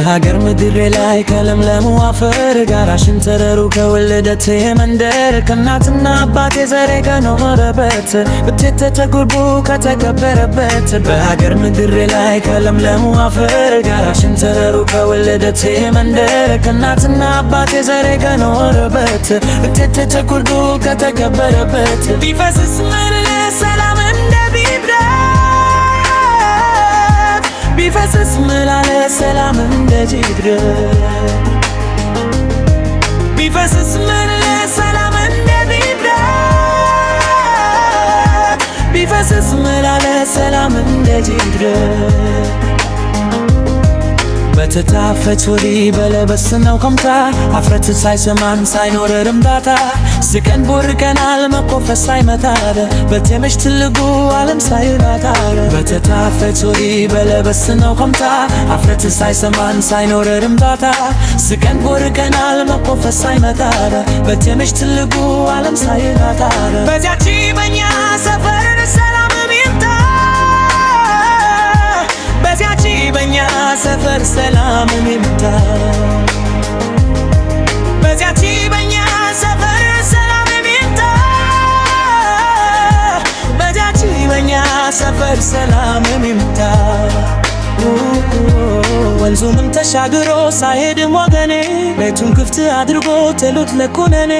በሀገር ምድሬ ላይ ከለምለሙ አፈር ጋራሽን ተረሩ ከወለደት መንደር ከእናትና አባቴ ዘሬ ከኖረበት ውጤት ተጉርቡ ከተከበረበት በሀገር ምድሬ ላይ ከለምለሙ አፈር ጋራሽን ተረሩ ከወለደት መንደር ከእናትና አባቴ ዘሬ ከኖረበት ውጤት ተጉርቡ ከተከበረበት ቢፈስስ ምድር ሰላም እንደ ቢብረት ቢፈስስ ምላለ ሰላም እንደ ጅግረት ቢፈስስ ምላለ ሰላም እንደ ቢብረት ቢፈስስ ምላለ ሰላም እንደ ጅግረት በተታፈች ወዲ በለበስነው ከምታ አፍረት ሳይሰማን ሳይኖር ርምዳታ ስቀን ቦርከናል መኮፈስ ሳይመታረ በቴመሽ ትልጉ ዓለም ሳይራታረ በተታፈች ወዲ በለበስነው ከምታ አፍረት ሳይሰማን ሳይኖር ርምዳታ ስቀን ቦርከናል መኮፈስ ሳይመታረ በቴመሽ ትልጉ ዓለም ሳይራታረ በዚያቺ በኛ ሰፈር ሰላም ይምጣ በዚያቺ በኛ ሰፈር ሰላም ይምጣ በዚያቺ በኛ ሰፈር ሰላም ይምጣ በዚያቺ በኛ ሰፈር ሰላም ይምጣ ወንዙንም ተሻግሮ ሳይሄድም ወገኔ ቤቱን ክፍት አድርጎ ተሉት ለኩነኔ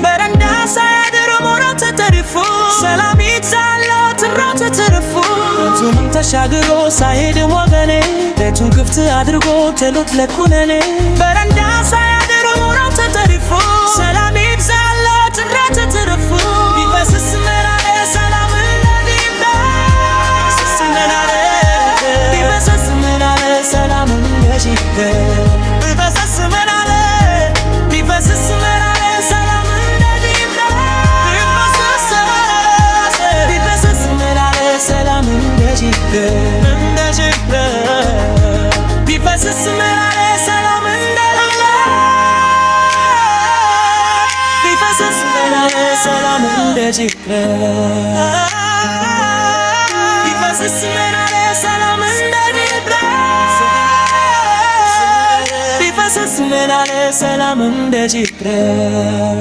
በረንዳ ሳያድር ሞራው ተተርፎ ሰላም ይዛለው ትራው ተተርፎ ወንዙንም ተሻግሮ ሳይሄድም ወገኔ ቤቱን ክፍት አድርጎ ተሉት ለኩነኔ በረንዳ ሳያድር ሞራው ተተርፎ ሰላም ይዛለው ትራው ተተርፎ ቢፈስስ መራረ ሰላም ለዲባ ሰላም ቢፈስስ መራረ ሰላም ለጂገር ቢፈስስ መራረ ቢፈስስ መራረ ሰላም ለዲባ ቢፈስስ መራረ ሰላም ለጂገር ቢፈስስ መራረ ሰላም ለዲባ ቢፈስስ መራረ ሰላም ለጂገር ቢፈስስ መራረ ሰላም ለዲባ ቢፈስስ መራረ ሰላም ለጂገር